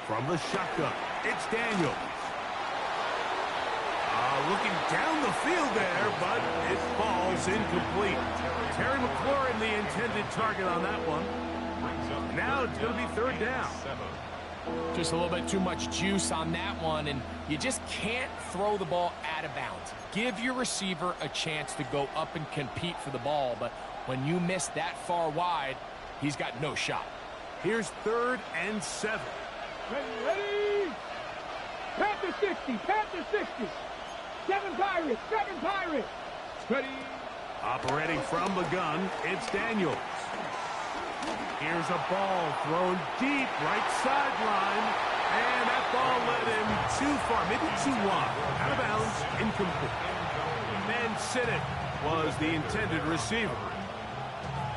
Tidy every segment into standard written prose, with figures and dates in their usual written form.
From the shotgun, it's Daniels. Looking down the field there, but it falls incomplete. Terry McLaurin, the intended target on that one. Now it's going to be third down. Just a little bit too much juice on that one, and you just can't throw the ball out of bounds. Give your receiver a chance to go up and compete for the ball, but when you miss that far wide, he's got no shot. Here's 3rd and 7. Ready! Panther 60, Panther 60. 7 Pirates, 7 Pirates. Ready. Operating from the gun, it's Daniels. Here's a ball thrown deep, right sideline. And that ball led him too far, maybe too wide. Out of bounds, incomplete. Ben Sinnott was the intended receiver.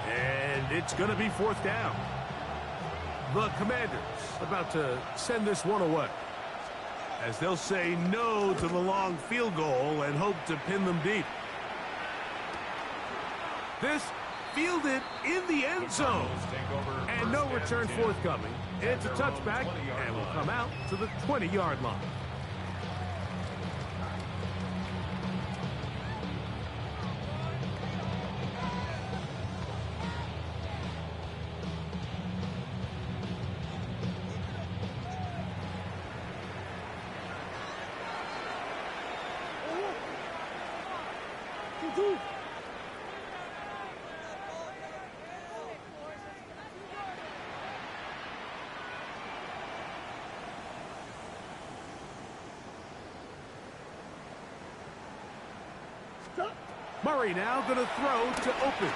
And it's going to be 4th down. The Commanders about to send this one away, as they'll say no to the long field goal and hope to pin them deep. This fielded in the end zone. And no return forthcoming. It's a touchback and will come out to the 20-yard line. Murray now going to throw to open.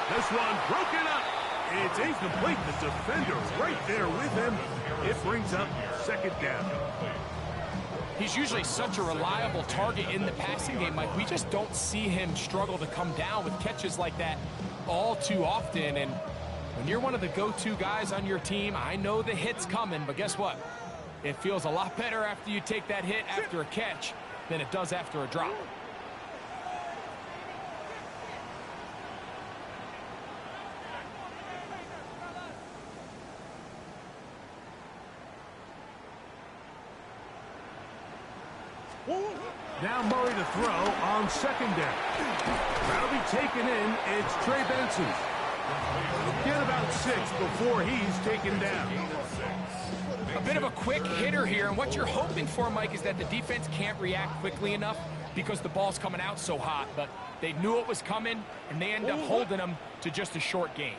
This one broken up. It's incomplete. The defender right there with him. It brings up 2nd down. He's usually such a reliable target in the passing game, Mike. We just don't see him struggle to come down with catches like that all too often. And when you're one of the go-to guys on your team, I know the hit's coming, but guess what? It feels a lot better after you take that hit after a catch than it does after a drop. Now Murray to throw on 2nd down. That'll be taken in. It's Trey Benson. Get about 6 before he's taken down. A bit of a quick hitter here, and what you're hoping for, Mike, is that the defense can't react quickly enough because the ball's coming out so hot. But they knew it was coming, and they end up holding them to just a short gain.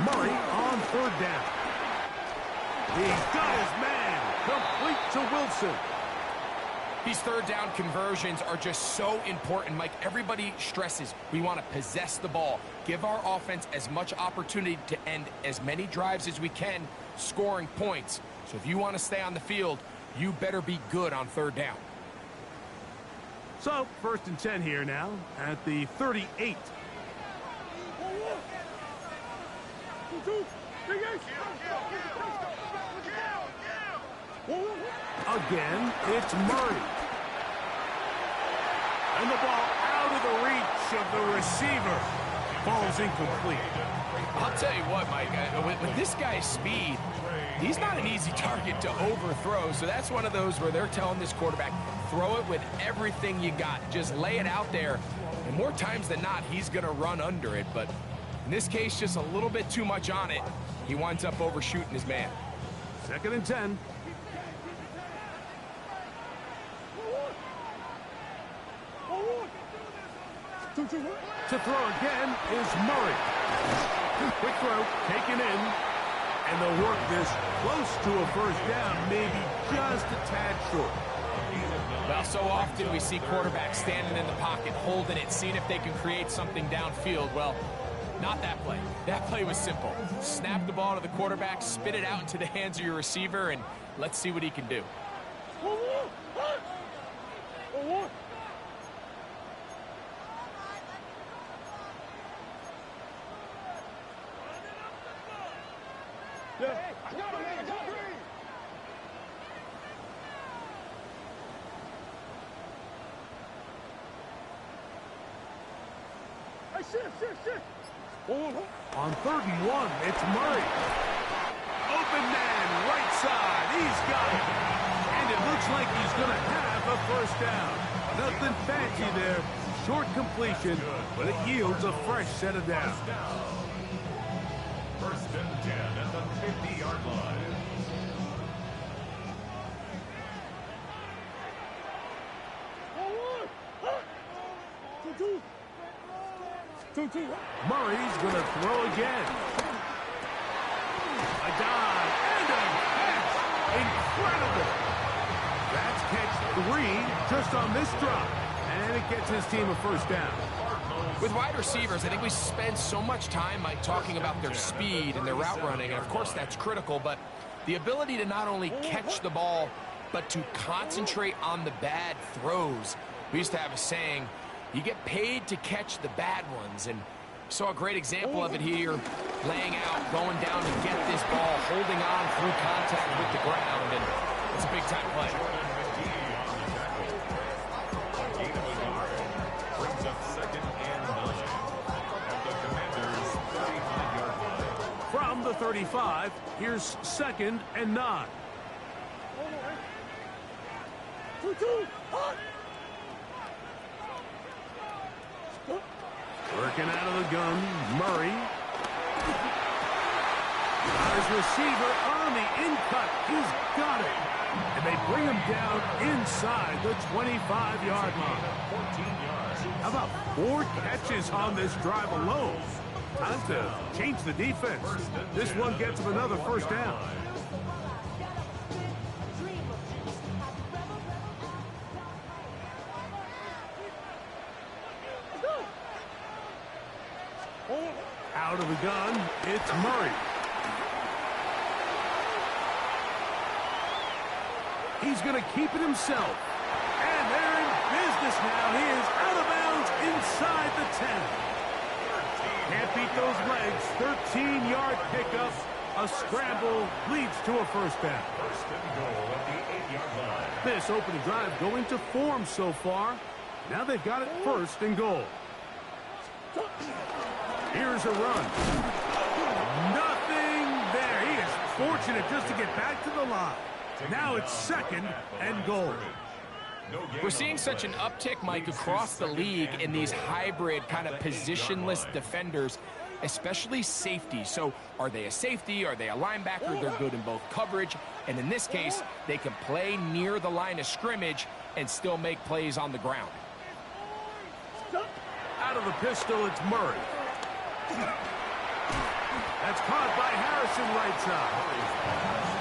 Murray on 3rd down. He's got his man. Complete to Wilson. These 3rd down conversions are just so important, Mike. Everybody stresses we want to possess the ball, give our offense as much opportunity to end as many drives as we can, scoring points. So if you want to stay on the field, you better be good on 3rd down. So 1st and 10 here now at the 38. Again, it's Murray. And the ball out of the reach of the receiver. Falls incomplete. I'll tell you what, Mike, with this guy's speed, he's not an easy target to overthrow. So that's one of those where they're telling this quarterback, throw it with everything you got. Just lay it out there. And more times than not, he's going to run under it. But in this case, just a little bit too much on it. He winds up overshooting his man. 2nd and 10. To throw again is Murray. Quick throw, taken in. And they'll work this close to a 1st down, maybe just a tad short. Well, so often we see quarterbacks standing in the pocket, holding it, seeing if they can create something downfield. Well, not that play. That play was simple. Snap the ball to the quarterback, spit it out into the hands of your receiver, and let's see what he can do. On 3rd and 1, it's Murray. Open man, right side. He's got it. And it looks like he's going to have a first down. Nothing fancy there. Short completion, but it yields a fresh set of downs. First and 10 at the 50-yard line. Murray's going to throw again. A dive and a catch. Incredible. That's catch 3 just on this drop. And it gets his team a first down. With wide receivers, I think we spend so much time, Mike, talking about their speed and their route running, and of course that's critical, but the ability to not only catch the ball, but to concentrate on the bad throws. We used to have a saying, you get paid to catch the bad ones, and saw a great example of it here, laying out, going down to get this ball, holding on through contact with the ground, and it's a big-time play. Brings up 2nd and 9 at the Commanders' 35-yard line. From the 35, here's 2nd and 9. Working out of the gun, Murray. Got his receiver on the in-cut. He's got it. And they bring him down inside the 25-yard line. 14 yards. How about 4 catches on this drive alone? Time to change the defense. This one gets him another first down. Out of the gun, it's Murray. He's going to keep it himself. And they're in business now. He is out of bounds inside the 10. Can't beat those legs. 13-yard pickup. A scramble leads to a first down. First and goal at the 8-yard line. This opening drive going to form so far. Now they've got it 1st and goal. Here's a run. Nothing there. He is fortunate just to get back to the line. Now it's 2nd and goal. We're seeing such an uptick, Mike, across the league in these hybrid kind of positionless defenders, especially safety. So are they a safety? Are they a linebacker? They're good in both coverage. And in this case, they can play near the line of scrimmage and still make plays on the ground. Out of the pistol, it's Murray. That's caught by Harrison right side.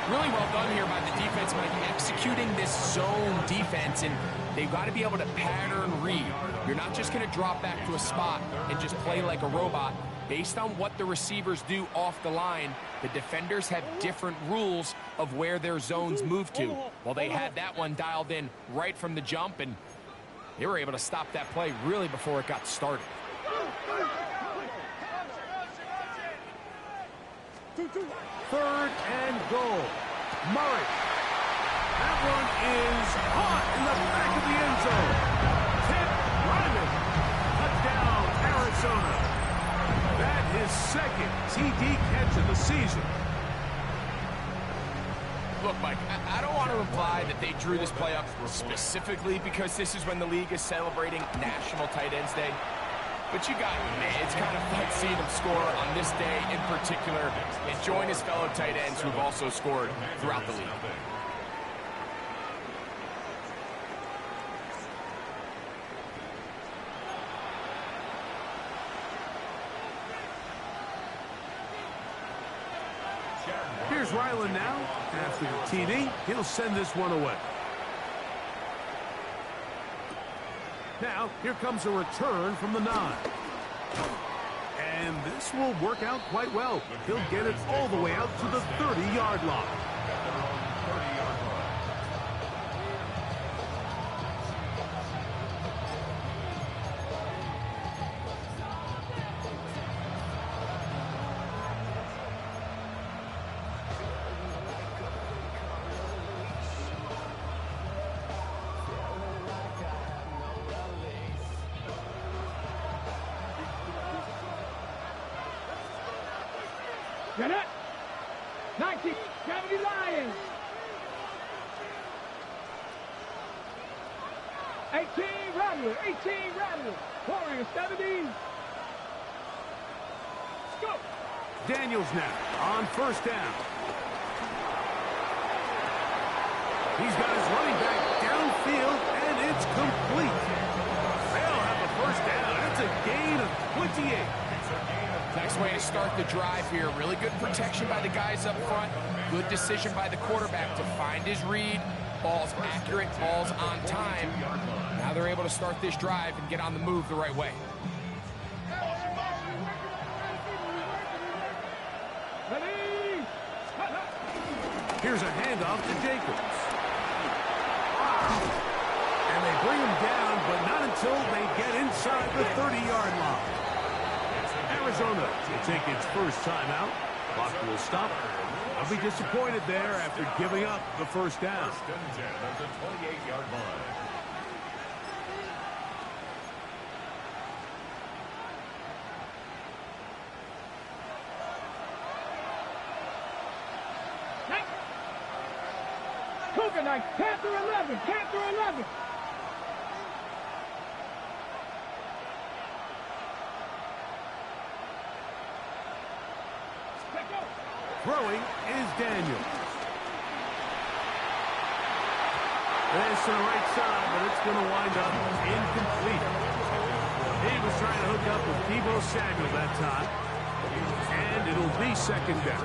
Really well done here by the defense, Mike, executing this zone defense, and they've got to be able to pattern read. You're not just going to drop back to a spot and just play like a robot. Based on what the receivers do off the line, the defenders have different rules of where their zones move to. Well, they had that one dialed in right from the jump, and they were able to stop that play really before it got started. Third and goal. Murray. That one is caught in the back of the end zone. Ted Ryman. Touchdown, Arizona. That is 2nd TD catch of the season. Look, Mike, I don't want to imply that they drew this play up specifically because this is when the league is celebrating National Tight Ends Day. But you got it, man. It's kind of fun seeing him score on this day in particular and join his fellow tight ends who've also scored throughout the league. Here's Ryland now. After the TD, he'll send this one away. Now, here comes a return from the 9. And this will work out quite well. He'll get it all the way out to the 30-yard line. Get it. 1970 Lions. 18 Rattlers. 18 Rattlers. Warriors 70. Go. Daniels now on first down. He's got his running back downfield, and it's complete. They'll have a first down. It's a gain of 28. Nice way to start the drive here. Really good protection by the guys up front. Good decision by the quarterback to find his read. Ball's accurate, ball's on time. Now they're able to start this drive and get on the move the right way. Ready. Here's a handoff to Jacobs. And they bring him down, but not until they get inside the 30-yard line. Arizona will take its first timeout. Clock will stop. They'll be disappointed there after giving up the first down. First and 10 at the 28-yard line. Cougar Knights, Panther 11, Panther 11. Throwing is Daniels. This to the right side, but it's going to wind up incomplete. He was trying to hook up with Deebo Samuel that time. And it'll be second down.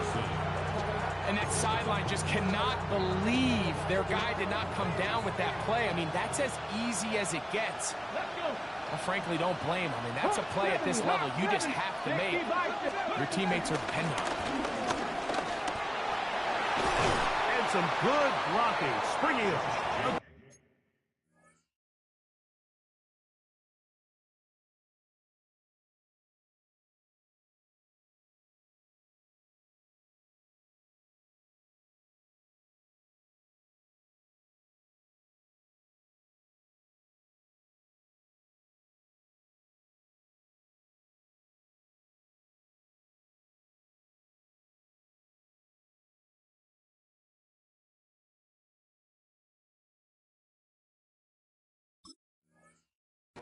And that sideline just cannot believe their guy did not come down with that play. I mean, that's as easy as it gets. Well, frankly, don't blame him. I mean, that's a play at this level you just have to make. Your teammates are dependent on it. And some good blocking. Springy up.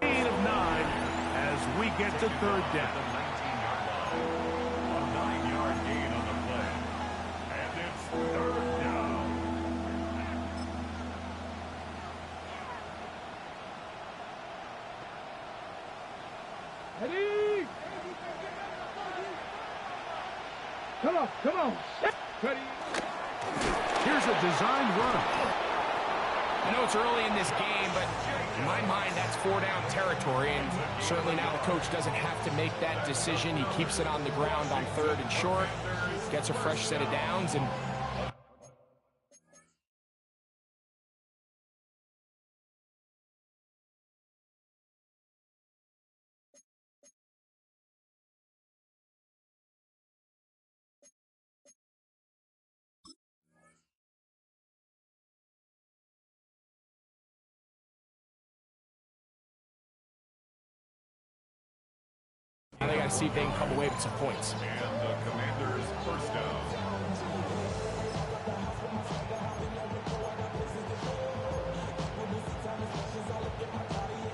Gain of 9 as we get to third down. The 19-yard line. A 9-yard gain on the play. And it's third down. Ready. Come on, come on. Ready. Here's a designed run. I know it's early in this game, but in my mind, that's 4-down territory, and certainly now the coach doesn't have to make that decision. He keeps it on the ground on third and short, gets a fresh set of downs, and now they got to see if they can come away with some points. And the Commanders' first down.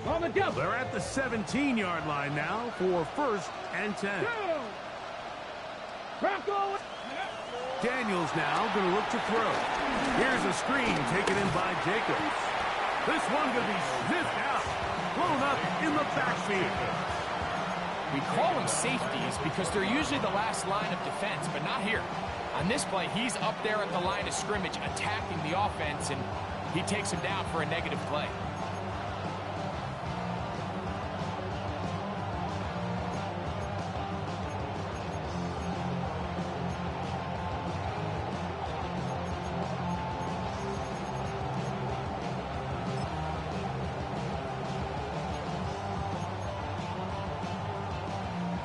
On the double. They're at the 17-yard line now for first and 10. Bronco. Daniels now going to look to throw. Here's a screen taken in by Jacobs. This one going to be sniffed out. Blown up in the backfield. We call them safeties because they're usually the last line of defense, but not here. On this play, he's up there at the line of scrimmage attacking the offense, and he takes him down for a negative play.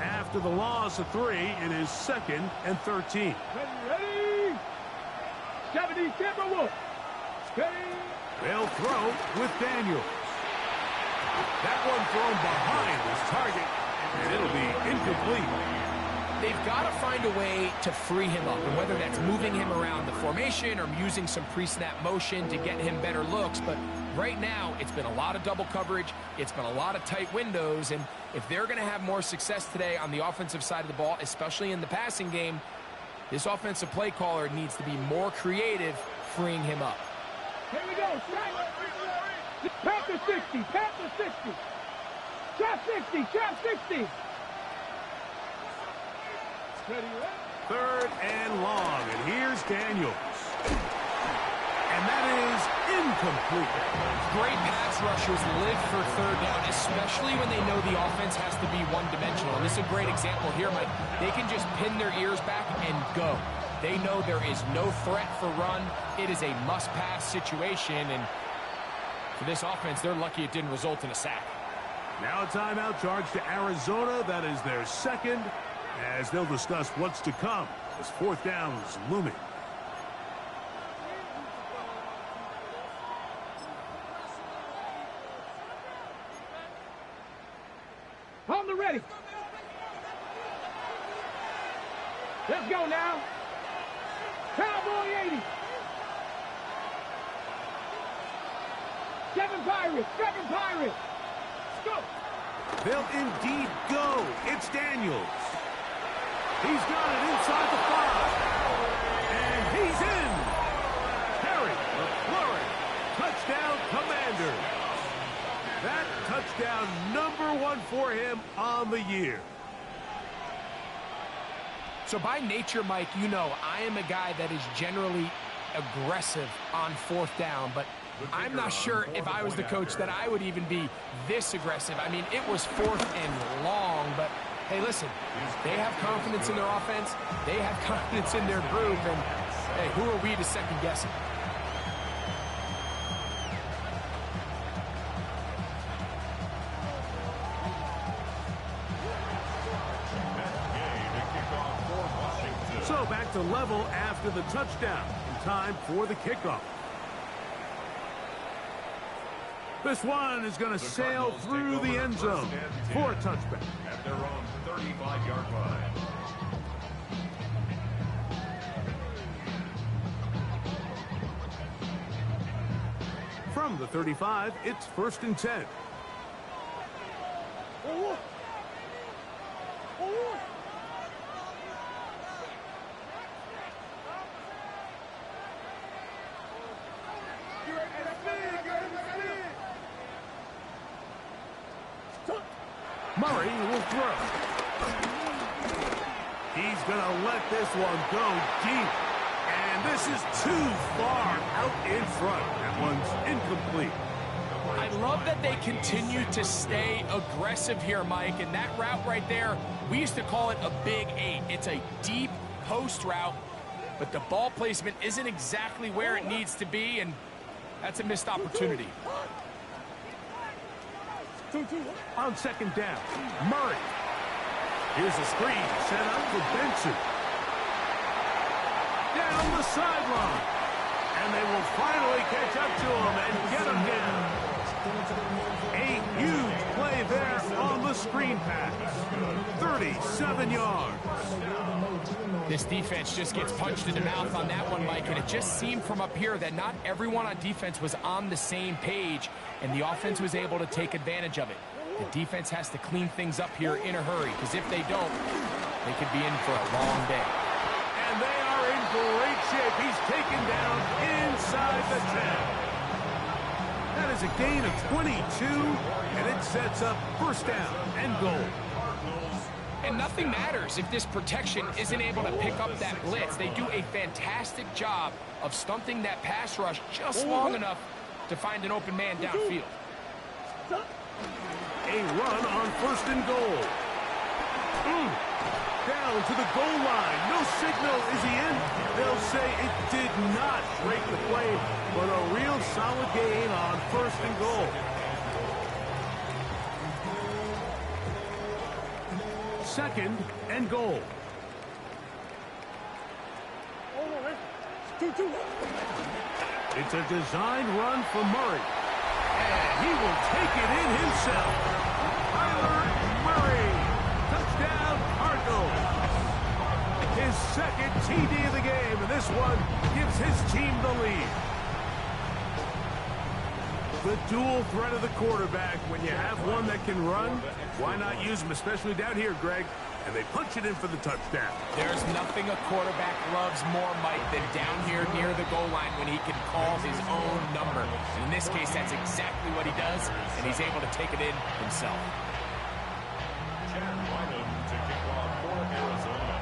After the loss of 3, it is second and 13. Ready. 70 Timberwolves. Ready. They'll throw with Daniels. That one thrown behind his target, and it'll be incomplete. they've got to find a way to free him up, and whether that's moving him around the formation or using some pre-snap motion to get him better looks. But right now, it's been a lot of double coverage. It's been a lot of tight windows, and if they're going to have more success today on the offensive side of the ball, especially in the passing game, this offensive play caller needs to be more creative, freeing him up. Here we go. Panther 60. Panther 60. Trap 60. Trap 60. Third and long, and here's Daniels. And that is incomplete. Great pass rushers live for third down, especially when they know the offense has to be one-dimensional. And this is a great example here, Mike. They can just pin their ears back and go. They know there is no threat for run. It is a must-pass situation, and for this offense, they're lucky it didn't result in a sack. Now a timeout charge to Arizona. That is their second, as they'll discuss what's to come as fourth down is looming. On the ready. Let's go now. Cowboy 80. 7 Pirates. 7 Pirates. Let's go. They'll indeed go. It's Daniels. He's got it inside the 5. And he's in. Harry McLaurin. Touchdown, Commander. That touchdown #1 for him on the year. So by nature, Mike, you know I am a guy that is generally aggressive on fourth down, but I'm not sure if I was the coach that I would even be this aggressive. I mean, it was fourth and long, but hey, listen, they have confidence in their offense. They have confidence in their group, and hey, who are we to second guess it? So back to level after the touchdown. In time for the kickoff. This one is going to sail through the end zone for a touchback. At their own 35-yard line. From the 35, it's 1st and 10. Murray will throw. He's going to let this one go deep. And this is too far out in front. That one's incomplete. I love that they continue to stay aggressive here, Mike, and that route right there, we used to call it a big 8. It's a deep post route, but the ball placement isn't exactly where it needs to be, and that's a missed opportunity. On 2nd down, Murray. Here's a screen set up for Benson. Down the sideline. And they will finally catch up to him and get him down. A huge play there on the screen pass. 37 yards. This defense just gets punched in the mouth on that one, Mike, and it just seemed from up here that not everyone on defense was on the same page, and the offense was able to take advantage of it. The defense has to clean things up here in a hurry, because if they don't, they could be in for a long day. And they are in great shape. He's taken down inside the 10. That is a gain of 22, and it sets up 1st down and goal. And nothing matters if this protection isn't able to pick up that blitz. They do a fantastic job of stunting that pass rush just long enough to find an open man downfield. A run on 1st and goal. Down to the goal line. No signal. Is he in? They'll say it did not break the play, but a real solid gain on 1st and goal. 2nd and goal. It's a designed run for Murray. And he will take it in himself. Kyler Murray. Touchdown, Cardinals. his second TD of the game, and this one gives his team the lead. The dual threat of the quarterback. When you have one that can run, why not use him, especially down here, Greg? And they punch it in for the touchdown. There's nothing a quarterback loves more, Mike, than down here near the goal line when he can call his own number. And in this case, that's exactly what he does, and he's able to take it in himself. Chad Wyndham to kick off for Arizona.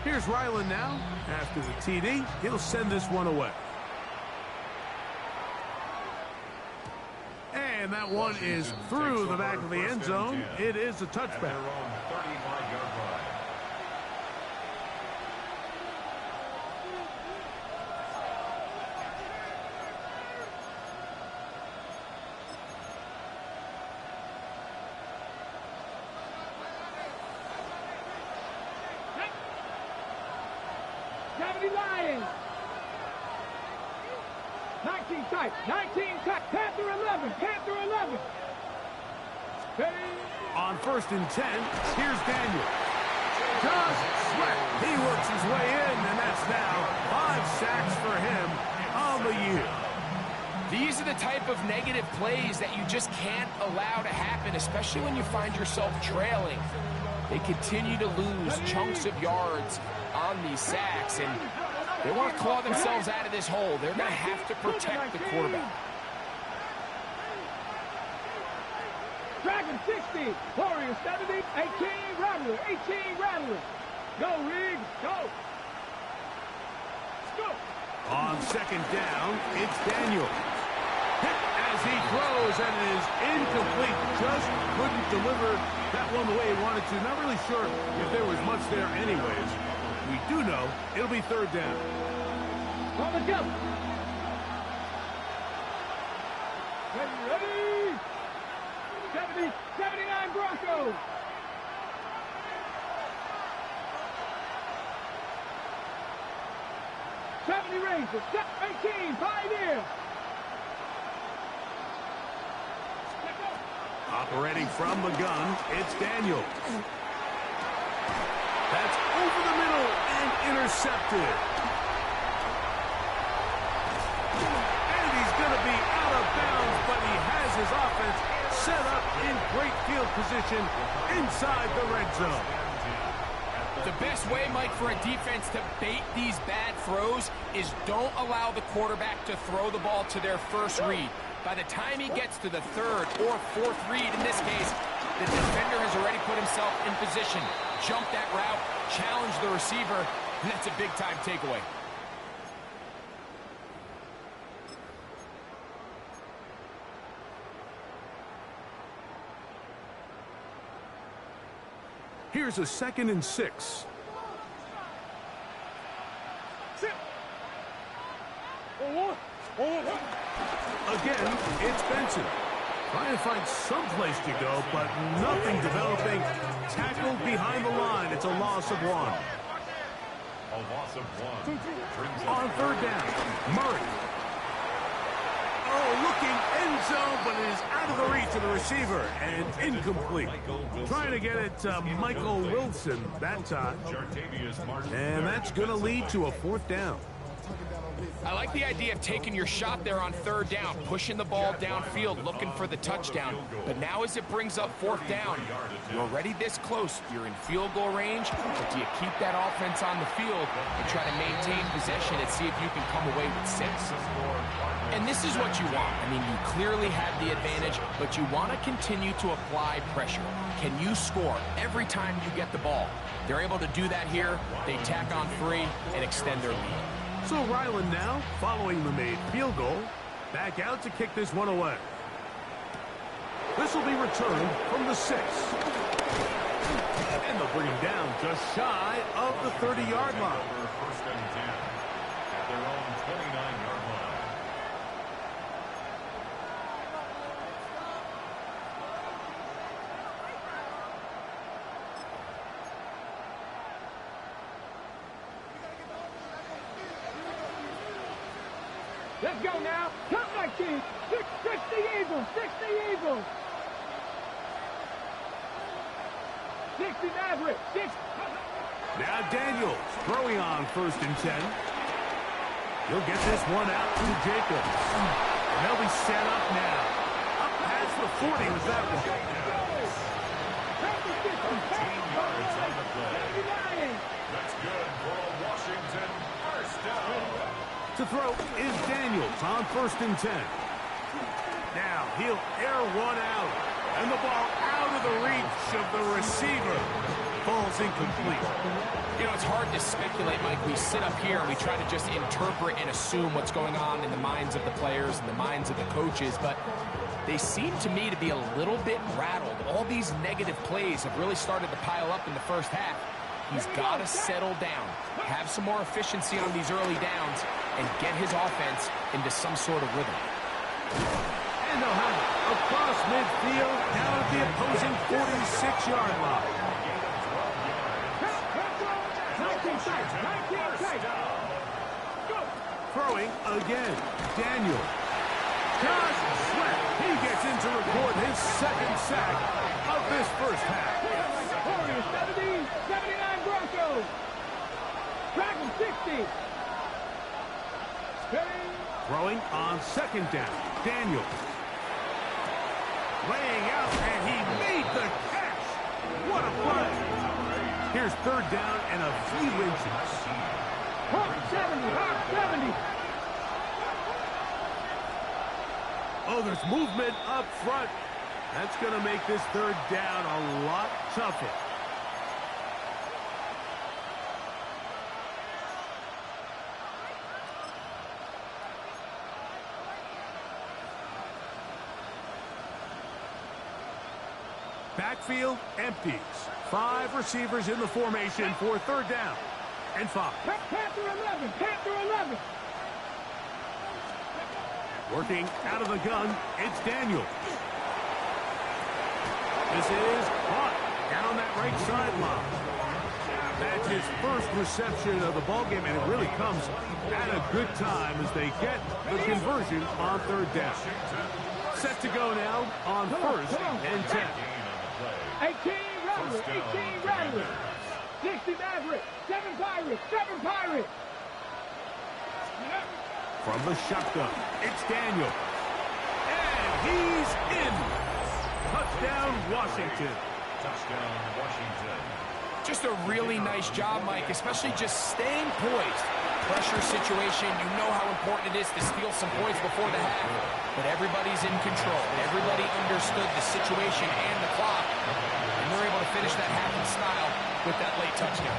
Here's Ryland now. After the TD, he'll send this one away. And that one is through the back of the end zone. It is a touchback. Lions. 19 tight. 19 tight. Panther 11. Panther 11. Hey. On 1st and 10, here's Daniel. Just sweat. He works his way in, and that's now 5 sacks for him on the year. These are the type of negative plays that you just can't allow to happen, especially when you find yourself trailing. They continue to lose chunks of yards on these sacks, and they want to claw themselves out of this hole. They're going to have to protect the quarterback. Dragon 60, Warriors 70, 18 Rattler, 18 Rattler. Go, Riggs, go. Let's go. On 2nd down, it's Daniel. Hit as he throws, and it is incomplete. Just couldn't deliver that one the way he wanted to. Not really sure if there was much there anyways. We do know it'll be 3rd down. On the jump. Ready. 70, 79 Broncos. Rangers, 18, Pioneer. Operating from the gun, it's Daniel. That's over the middle and intercepted. And he's going to be out of bounds, but he has his offense set up in great field position inside the red zone. The best way, Mike, for a defense to bait these bad throws is don't allow the quarterback to throw the ball to their first read. By the time he gets to the 3rd or 4th read, in this case, the defender has already put himself in position. Jump that route, challenge the receiver, and that's a big-time takeaway. Here's a 2nd and 6. Again, it's Benson. Trying to find some place to go, but nothing developing. Tackled behind the line. It's a loss of 1. A loss of 1. On 3rd down, Murray. Oh, looking end zone, but it is out of the reach of the receiver and incomplete. Trying to get it to Michael Wilson that time. And that's going to lead to a 4th down. I like the idea of taking your shot there on 3rd down, pushing the ball downfield, looking for the touchdown. But now as it brings up 4th down, you're already this close. You're in field goal range, but do you keep that offense on the field and try to maintain possession and see if you can come away with 6? And this is what you want. I mean, you clearly have the advantage, but you want to continue to apply pressure. Can you score every time you get the ball? They're able to do that here. They tack on 3 and extend their lead. So Ryland now, following the made field goal, back out to kick this one away. This will be returned from the 6. And they'll bring him down just shy of the 30-yard line. 1st and 10 at their own 29-yard line. Let's go now. Count 19. 60 Eagles. 60 Eagles. 60 Maverick. 60. Now Daniels throwing on 1st and 10. He'll get this one out to Jacobs. And they'll be set up now. Up past the 40 with that one. 14 yards on the play. That's good for a Washington first down. To throw is Daniels on 1st and 10. Now he'll air one out. And the ball out of the reach of the receiver. Ball's incomplete. You know, it's hard to speculate, Mike. We sit up here and we try to just interpret and assume what's going on in the minds of the players and the minds of the coaches, but they seem to me to be a little bit rattled. All these negative plays have really started to pile up in the first half. He's got to settle down, have some more efficiency on these early downs, and get his offense into some sort of rhythm. And they'll have it across midfield, down at the opposing 46-yard line. 19 tight. Go. Throwing again. Daniel. Josh Sweat. He gets in to record his 2nd sack of this first half. Warriors 70, 79 Broncos. Dragon 60. Steady. Throwing on 2nd down. Daniel. Laying out, and he made the catch. What a play. Here's 3rd down and a few inches. Hawk 70. Oh, there's movement up front. That's going to make this 3rd down a lot tougher. Backfield empties. 5 receivers in the formation for 3rd down and 5. Panther 11. Working out of the gun, it's Daniel. This is caught down that right sideline. That's his first reception of the ballgame, and it really comes at a good time as they get the conversion on 3rd down. Set to go now on 1st and 10. 18 Rattlers. 60 Maverick. 7 Pirates. From the shotgun, it's Daniel. And he's in. Touchdown, Washington. Touchdown, Washington. Just a really nice job, Mike, especially just staying poised. Pressure situation, you know how important it is to steal some points before the half. But everybody's in control. Everybody understood the situation and the clock. And they're able to finish that half in style with that late touchdown.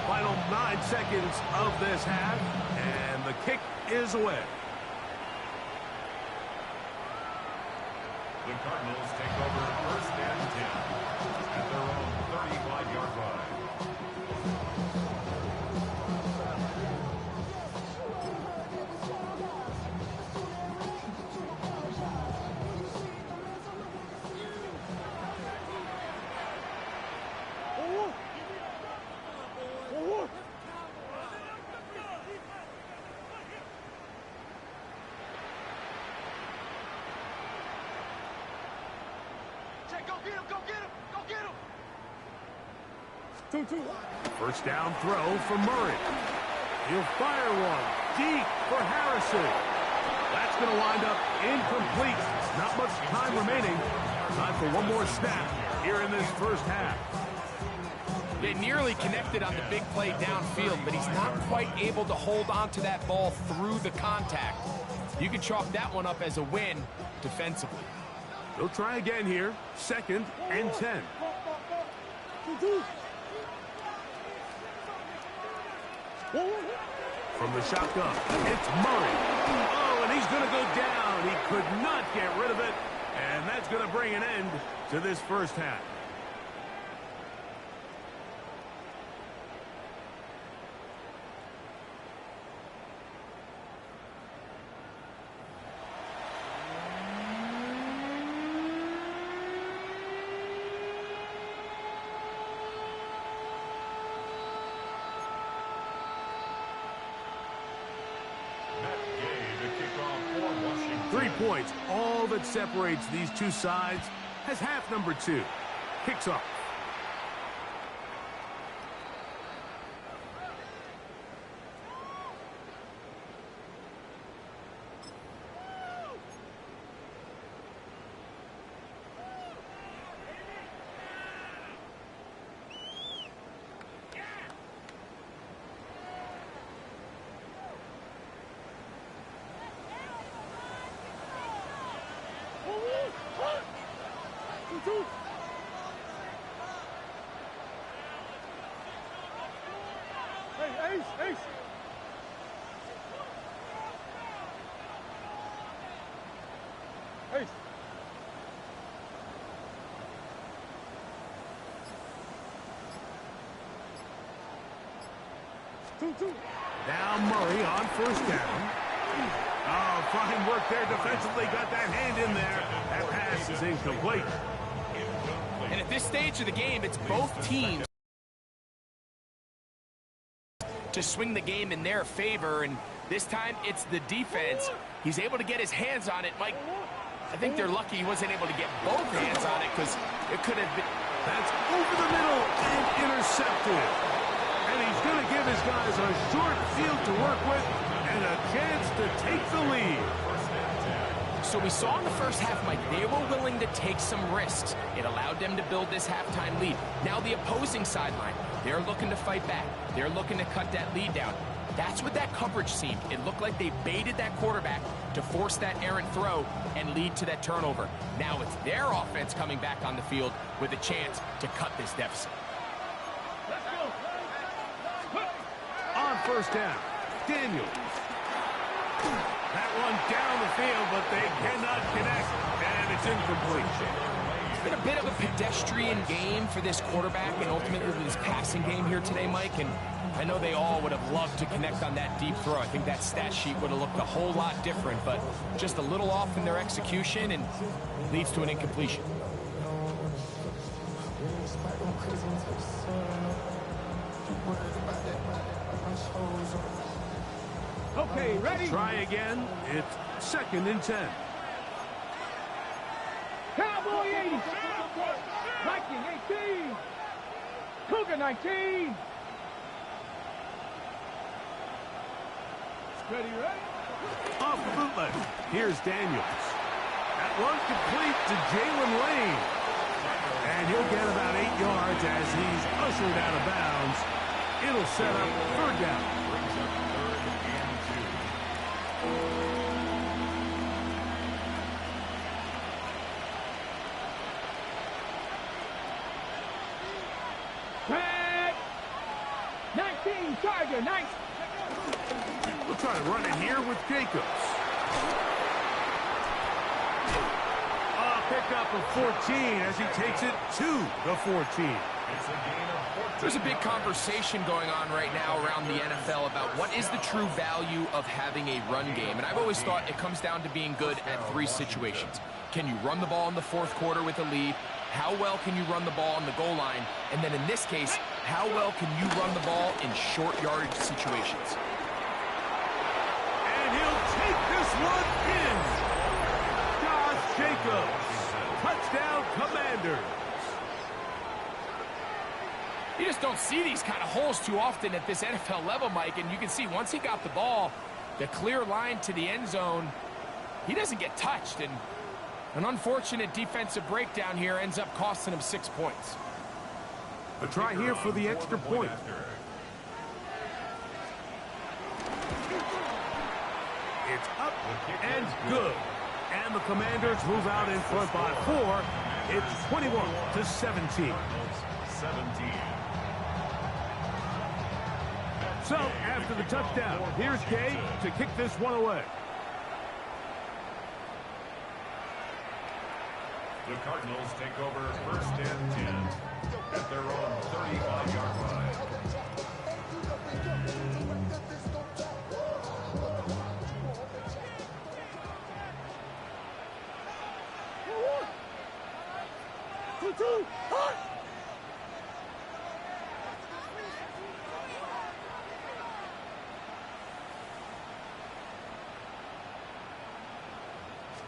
Final 9 seconds of this half, and the kick is away. The Cardinals take over 1st and 10 at their own 35-yard line. Go get him. 2-2. First down throw for Murray. He'll fire one deep for Harrison. That's going to wind up incomplete. Not much time remaining. Time for one more snap here in this first half. They nearly connected on the big play downfield, but he's not quite able to hold on to that ball through the contact. You can chalk that one up as a win defensively. They'll try again here. 2nd and 10. From the shotgun, it's Murray. Oh, and he's going to go down. He could not get rid of it. And that's going to bring an end to this first half. points. All that separates these two sides has half number 2. Kicks off. Hey, Ace, Ace. Ace. Two. Now Murray on first down. Oh, fine work there defensively. Got that hand in there. That pass is incomplete. And at this stage of the game, it's both teams to swing the game in their favor, and this time it's the defense. He's able to get his hands on it. Mike, I think they're lucky he wasn't able to get both hands on it, because it could have been. That's over the middle and intercepted. And he's going to give his guys a short field to work with and a chance to take the lead. So we saw in the first half, Mike, they were willing to take some risks. It allowed them to build this halftime lead. Now the opposing sideline, they're looking to fight back. They're looking to cut that lead down. That's what that coverage seemed. It looked like they baited that quarterback to force that errant throw and lead to that turnover. Now it's their offense coming back on the field with a chance to cut this deficit. On first down, Daniels. That one down the field, but they cannot connect, and it's incomplete. It's been a bit of a pedestrian game for this quarterback and ultimately this passing game here today, Mike, and I know they all would have loved to connect on that deep throw. I think that stat sheet would have looked a whole lot different, but just a little off in their execution and leads to an incompletion. Okay, ready? Try again. It's 2nd and 10. Cowboy 80. Viking 18. Cougar 19. Steady, right? Off the bootleg. Here's Daniels. That one complete to Jalen Lane. And he'll get about 8 yards as he's ushered out of bounds. It'll set up 3rd down. Tag. 19, Tiger, nice. We'll try to run it here with Jacobs. Pick up of 14 as he takes it to the 14. There's a big conversation going on right now around the NFL about what is the true value of having a run game. And I've always thought it comes down to being good at 3 situations. Can you run the ball in the 4th quarter with a lead? How well can you run the ball on the goal line? And then in this case, how well can you run the ball in short yardage situations? And he'll take this one in. Josh Jacobs. Touchdown, Commanders. You just don't see these kind of holes too often at this NFL level, Mike, and you can see once he got the ball, the clear line to the end zone, he doesn't get touched, and an unfortunate defensive breakdown here ends up costing him 6 points. A try here for the extra point. It's up and good. And the Commanders move out in front by 4. It's 21-17. So, after the touchdown, here's Gay to kick this one away. The Cardinals take over 1st and 10 at their own 35-yard line.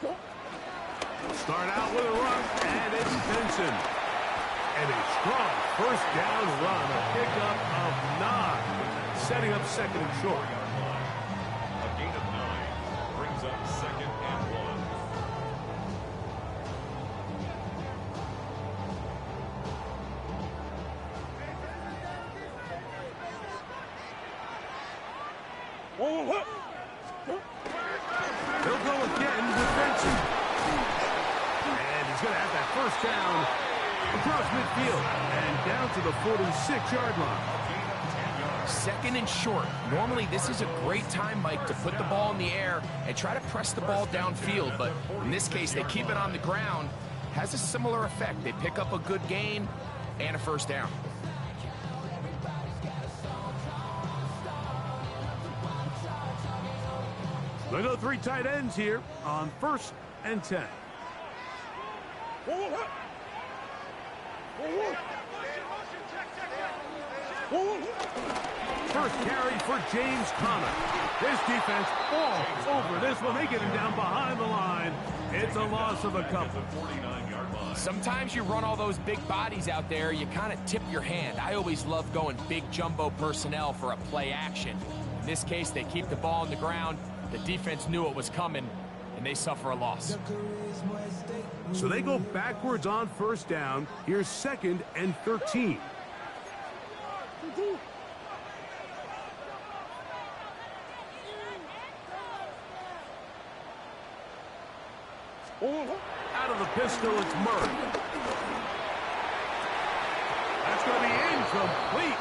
Go. Start out with a run, and it's Benson. And a strong first down run, a pickup of 9, setting up second and short. A gain of 9 brings up second and 1. He'll go again with Benson. And he's going to have that first down across midfield and down to the 46-yard line. Second and short. Normally, this is a great time, Mike, to put the ball in the air and try to press the ball downfield. But in this case, they keep it on the ground. Has a similar effect. They pick up a good gain and a first down. They go 3 tight ends here on 1st and 10. First carry for James Conner. This defense falls over this one. They get him down behind the line. It's a loss of a couple. 49-yard line. Sometimes you run all those big bodies out there, you kind of tip your hand. I always love going big jumbo personnel for a play action. In this case, they keep the ball on the ground. The defense knew it was coming, and they suffer a loss. So they go backwards on first down. Here's 2nd and 13. Out of the pistol, it's Murray. That's going to be incomplete.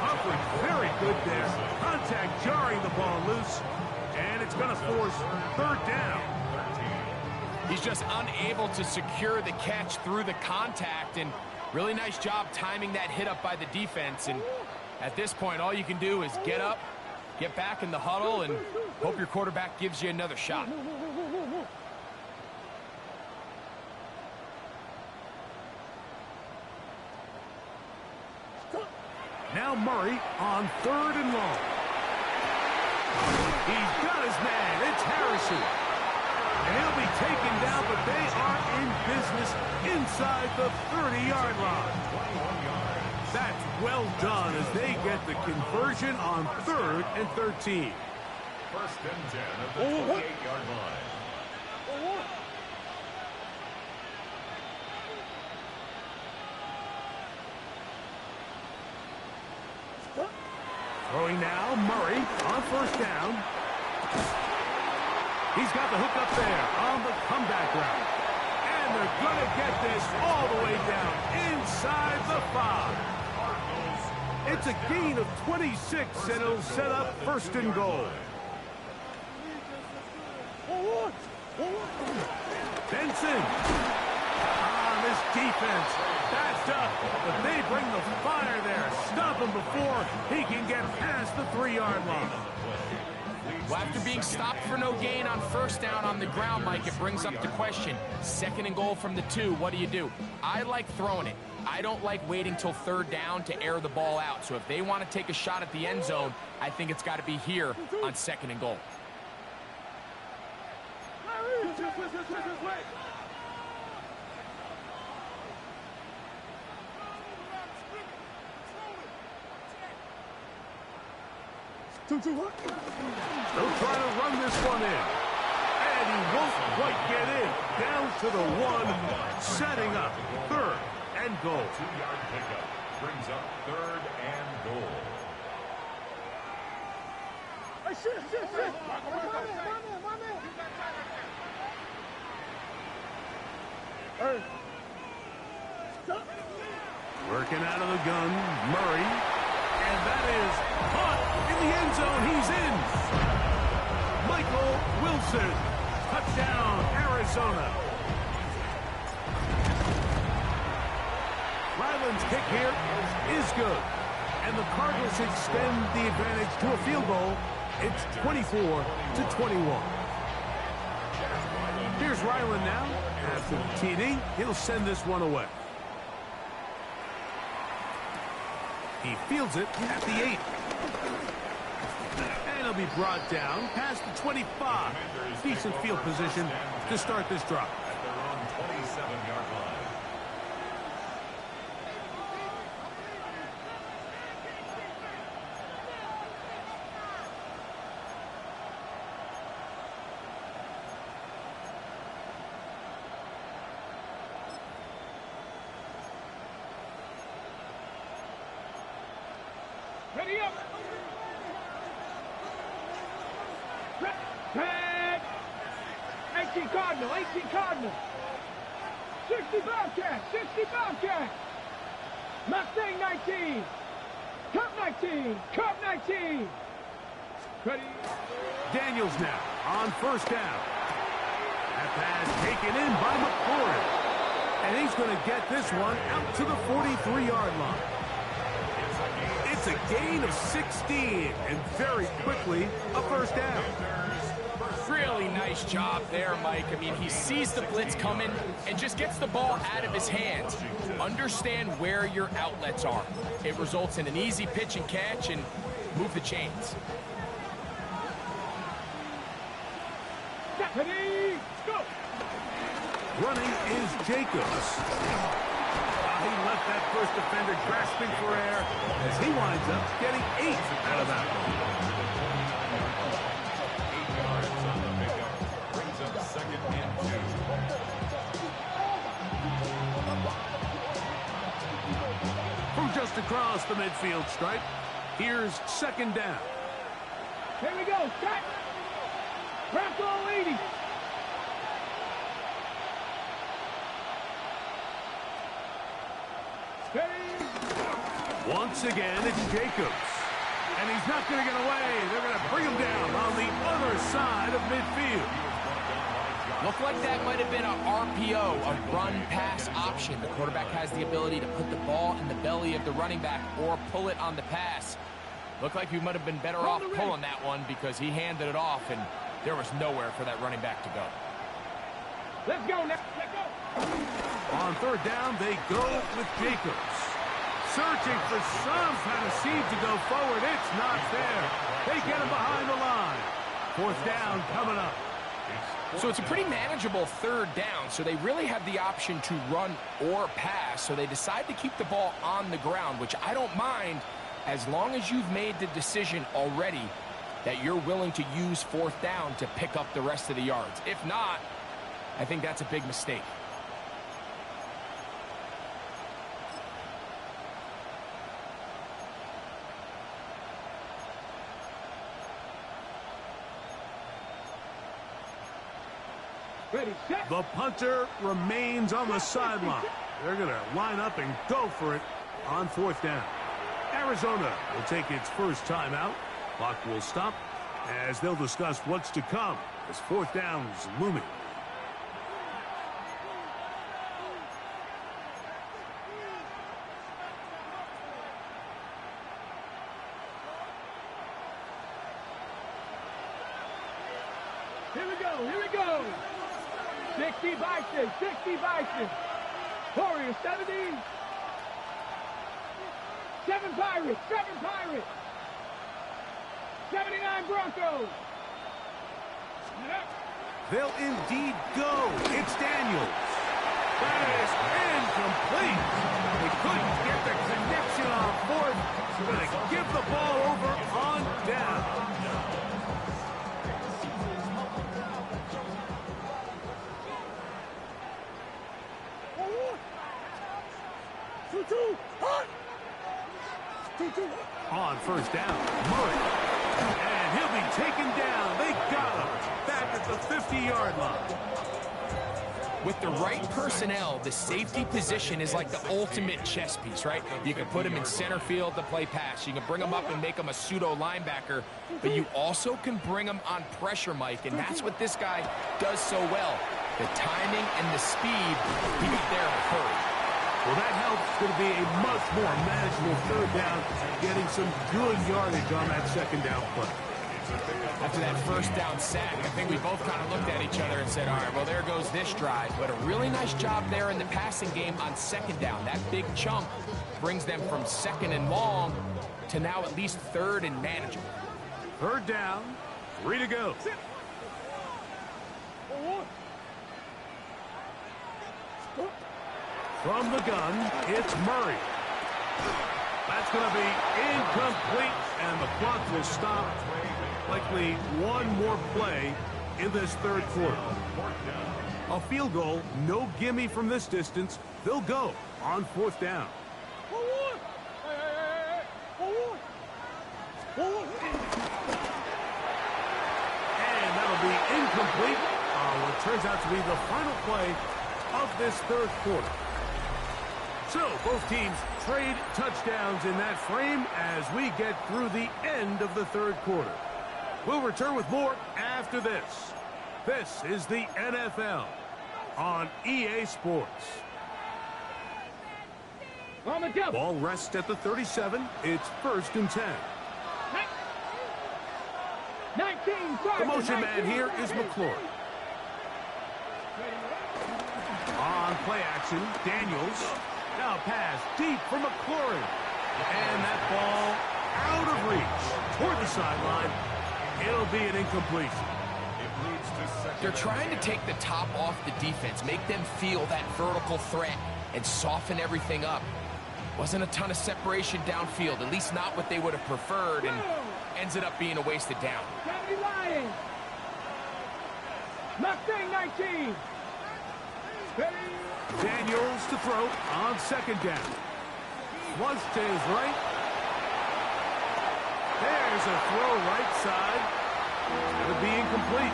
Humphrey very good there. Contact jarring the ball loose. And it's going to force 3rd down. He's just unable to secure the catch through the contact, and really nice job timing that hit up by the defense. And at this point, all you can do is get up, get back in the huddle, and hope your quarterback gives you another shot. Now Murray on 3rd and long. He's got his man. It's Harrison. And he'll be taken down, but they are in business inside the 30-yard line. That's well done as they get the conversion on 3rd and 13. 1st and 10 at the 28-yard line. Throwing now, Murray on 1st down. He's got the hook up there on the comeback route. And they're going to get this all the way down inside the 5. It's a gain of 26, and it'll set up 1st and goal. Benson on this defense. Backed up, but they bring the fire there. Stop him before he can get past the 3-yard line. Well, after being stopped for no gain on 1st down on the ground, Mike, it brings up the question. 2nd and goal from the 2, what do? I like throwing it. I don't like waiting till 3rd down to air the ball out. So if they want to take a shot at the end zone, I think it's got to be here on 2nd and goal. They'll try to run this one in. And he won't quite get in. Down to the 1, setting up 3rd and goal. 2-yard pickup brings up 3rd and goal. Working out of the gun, Murray. And that is caught in the end zone. He's in. Michael Wilson. Touchdown, Arizona. Ryland's kick here is good. And the Cardinals extend the advantage to a field goal. It's 24-21. Here's Ryland now. After the TD, he'll send this one away. He fields it at the 8. And he'll be brought down past the 25. Decent field position to start this drive. Ready up. Tag. 18 Cardinal, 18 Cardinal. 60 Bobcat, 60 Bobcat. Mustang 19. Cup 19, Cup 19. Ready. Daniels now on first down. That pass taken in by McLaurin. And he's going to get this one out to the 43-yard line. It's a gain of 16, and very quickly, a first down. Really nice job there, Mike. I mean, he sees the blitz coming and just gets the ball out of his hands. Understand where your outlets are. It results in an easy pitch and catch and move the chains. Ready, go. Running is Jacobs. He left that first defender grasping for air as he winds up getting 8 out of that one. 8 yards on the pickup. Brings up 2nd and 2. From just across the midfield stripe, here's 2nd down. Here we go, set. Press all 80. Once again, it's Jacobs. And he's not going to get away. They're going to bring him down on the other side of midfield. Looked like that might have been an RPO, a run-pass option. The quarterback has the ability to put the ball in the belly of the running back or pull it on the pass. Looked like he might have been better off pulling that one because he handed it off, and there was nowhere for that running back to go. Let's go now. Let's go. On 3rd down, they go with Jacobs. Searching for some kind of seed to go forward. It's not there. They get him behind the line. 4th down coming up. So it's a pretty manageable 3rd down, so they really have the option to run or pass, so they decide to keep the ball on the ground, which I don't mind as long as you've made the decision already that you're willing to use 4th down to pick up the rest of the yards. If not, I think that's a big mistake. Ready, set. The punter remains on the sideline. They're going to line up and go for it on 4th down. Arizona will take its first timeout. Clock will stop as they'll discuss what's to come as 4th down is looming. Here we go, here we go. 60 Bison, 60 Bison. Warriors, 70. 7 Pirates, 7 Pirates. 79 Broncos. They'll indeed go. It's Daniels. That is incomplete. They couldn't get the connection on 4th. So going to give the ball over on down. On 1st down, Murray. And he'll be taken down. They got him back at the 50-yard line. With the right personnel, the safety position is like the ultimate chess piece, right? You can put him in center field to play pass. You can bring him up and make him a pseudo linebacker, but you also can bring him on pressure, Mike, and that's what this guy does so well. The timing and the speed, he got there in a hurry. Well, that helps. It's going to be a much more manageable 3rd down, getting some good yardage on that 2nd down play. After that 1st down sack, I think we both kind of looked at each other and said, all right, well, there goes this drive. But a really nice job there in the passing game on 2nd down. That big chunk brings them from 2nd and long to now at least 3rd and manageable. 3rd down, 3 to go. From the gun, it's Murray. That's going to be incomplete, and the clock will stop. Likely one more play in this 3rd quarter. A field goal, no gimme from this distance. They'll go on 4th down. incomplete on what turns out to be the final play of this third quarter. So both teams trade touchdowns in that frame as we get through the end of the third quarter. We'll return with more after this. This is the NFL on EA Sports. On the jump. Ball rests at the 37. It's 1st and 10. 19. The motion man here is McLaurin. On play action, Daniels. Now pass deep for McLaurin. And that ball out of reach toward the sideline. It'll be an incompletion. They're trying to take the top off the defense, make them feel that vertical threat, and soften everything up. Wasn't a ton of separation downfield, at least not what they would have preferred, and ends up being a wasted down. 70 Lions. Mustang 19. Daniels to throw on 2nd down. Flush to his right. There's a throw right side. It'll be incomplete.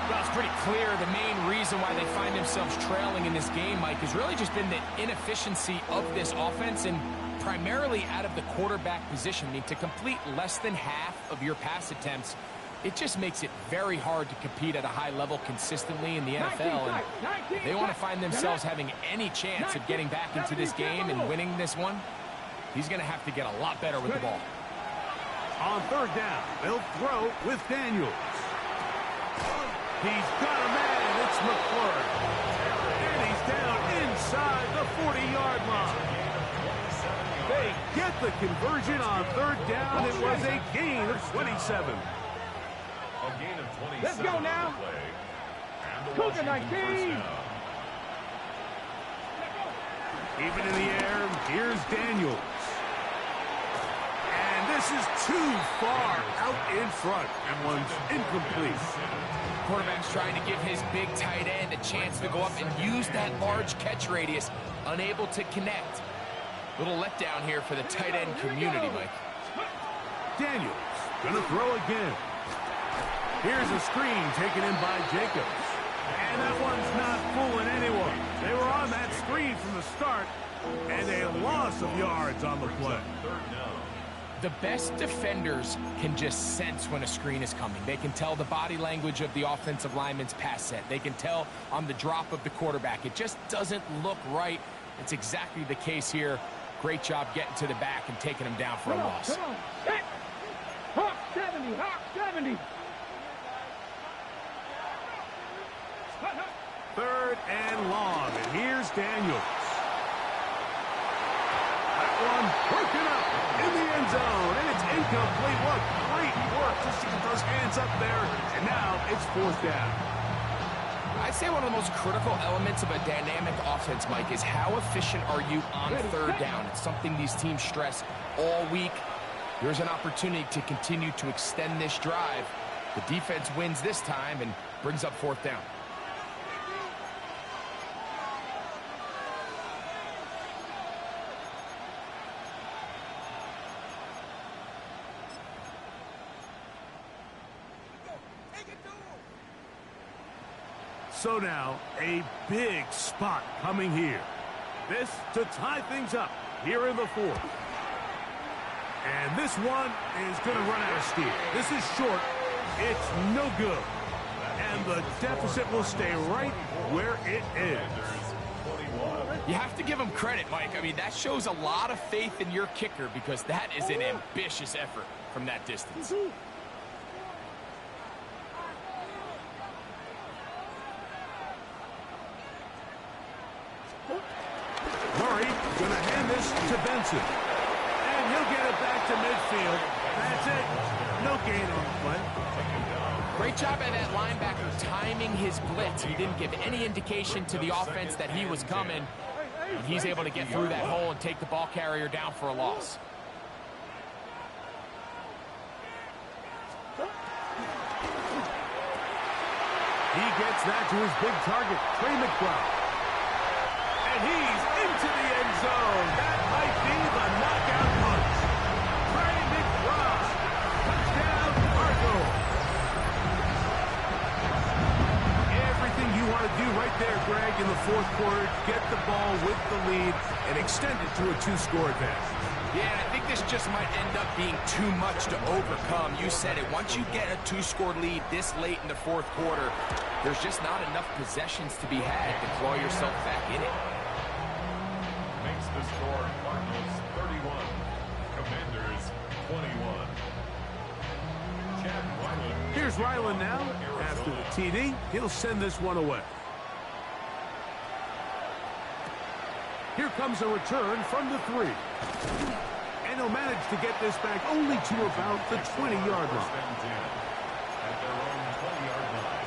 Well, it's pretty clear the main reason why they find themselves trailing in this game, Mike, has really just been the inefficiency of this offense and primarily out of the quarterback position. I mean, to complete less than half of your pass attempts, it just makes it very hard to compete at a high level consistently in the NFL. And if they want to find themselves having any chance of getting back into this game and winning this one, he's going to have to get a lot better with the ball. On 3rd down, they'll throw with Daniels. He's got a man. It's McLaurin. And he's down inside the 40-yard line. They get the conversion on 3rd down. It was a gain of 27. A gain of 27. Let's go now. Cougar 19. Even in the air, here's Daniels. And this is too far out in front. And one's incomplete. Quarterback's trying to give his big tight end a chance to go up and use that large catch radius. Unable to connect. Little letdown here for the tight end community, Mike. Daniels gonna throw again. Here's a screen taken in by Jacobs. And that one's not fooling anyone. They were on that screen from the start, and a loss of yards on the play. The best defenders can just sense when a screen is coming. They can tell the body language of the offensive lineman's pass set. They can tell on the drop of the quarterback. It just doesn't look right. It's exactly the case here. Great job getting to the back and taking him down for a loss. Come on. Hawk 70. Hawk 70. 3rd and long, and here's Daniels. That one broken up in the end zone, and it's incomplete. What great work just to get those hands up there, and now it's 4th down. I'd say one of the most critical elements of a dynamic offense, Mike, is how efficient are you on 3rd down. It's something these teams stress all week. Here's an opportunity to continue to extend this drive. The defense wins this time and brings up 4th down. So now, a big spot coming here. This to tie things up here in the 4th. And this one is going to run out of steam. This is short. It's no good. And the deficit will stay right where it is. You have to give him credit, Mike. I mean, that shows a lot of faith in your kicker because that is an ambitious effort from that distance. Murray going to hand this to Benson. And he'll get it back to midfield. That's it. No gain on the play. Great job by that linebacker timing his blitz. He didn't give any indication to the offense that he was coming. And he's able to get through that hole and take the ball carrier down for a loss. He gets that to his big target, Trey McBride. And he's into the end zone. That might be the knockout punch. Trey McBride. Touchdown, Cardinals. got to do right there, Greg, in the fourth quarter, get the ball with the lead and extend it to a two-score advantage. Yeah, I think this just might end up being too much to overcome. You said it. Once you get a two-score lead this late in the fourth quarter, there's just not enough possessions to be had to claw yourself back in it. Makes the score Cardinals 31, Commanders 21. Chad Ryland. Here's Ryland now. After the TD, he'll send this one away. Here comes a return from the 3. And he'll manage to get this back only to about the 20-yard line. At their own 20-yard line.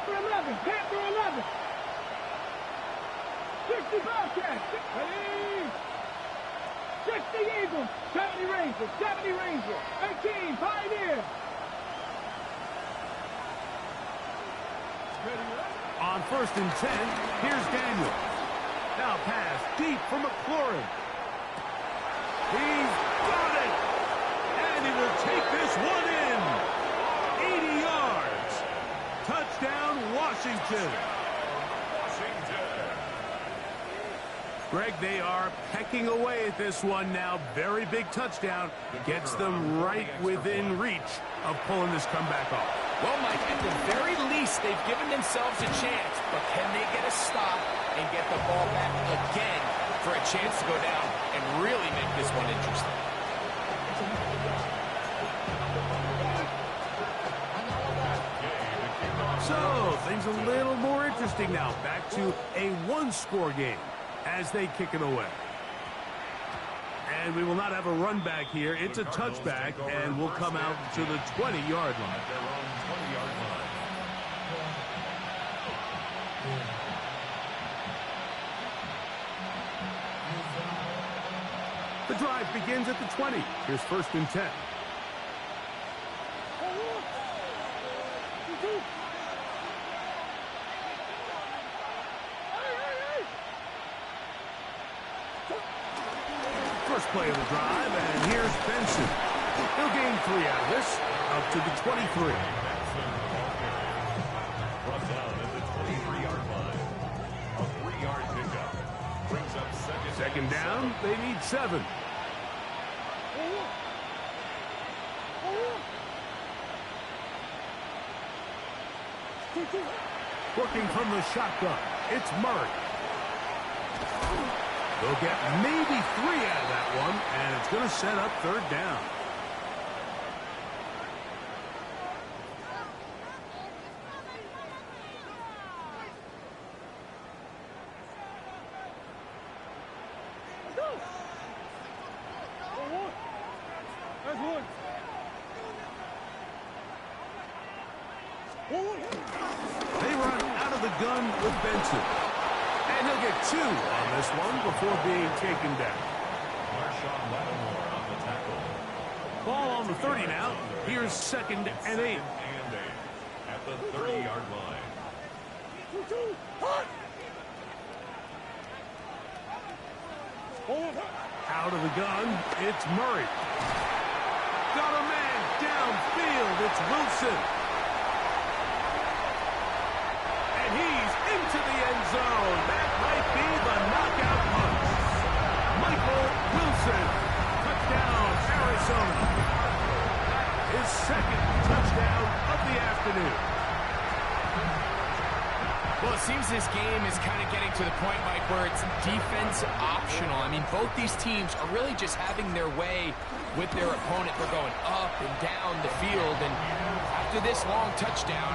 For 11, Panther 11. 60 Bobcats. Ready? 60 Eagles. 70 Rangers. 70 Rangers. 18 Pioneers. On 1st and 10, here's Daniels. Now pass deep for McLaurin. He's got it! And he will take this one in. 80 yards. Touchdown, Washington. Greg, they are pecking away at this one now. Very big touchdown. Gets them right within reach of pulling this comeback off. Well, Mike, at the very least, they've given themselves a chance. But can they get a stop and get the ball back again for a chance to go down and really make this one interesting? So, things a little more interesting now. Back to a one-score game as they kick it away. And we will not have a run back here. It's a touchback, and we'll come out to the 20-yard line. At their own 20-yard line. The drive begins at the 20. Here's 1st and 10. First play of the drive, and here's Benson. He'll gain 3 out of this, up to the 23. Brought down at the 23-yard line. A 3-yard pickup. Brings up Second down, they need 7. Working from the shotgun, it's Murray. They'll get maybe 3 out of that one, and it's going to set up 3rd down. They run out of the gun with Benson. And he'll get 2 on this one before being taken down. Marshawn Lattimore on the tackle. Ball on the 30 now. Here's 2nd and 8. At the 30-yard line. Out of the gun, it's Murray. Got a man downfield. It's Wilson. And he's into the end zone. That might be the knockout punch. Michael Wilson. Touchdown, Arizona. His 2nd touchdown of the afternoon. Well, it seems this game is kind of getting to the point, Mike, where it's defense optional. I mean, both these teams are really just having their way with their opponent. They're going up and down the field, and after this long touchdown,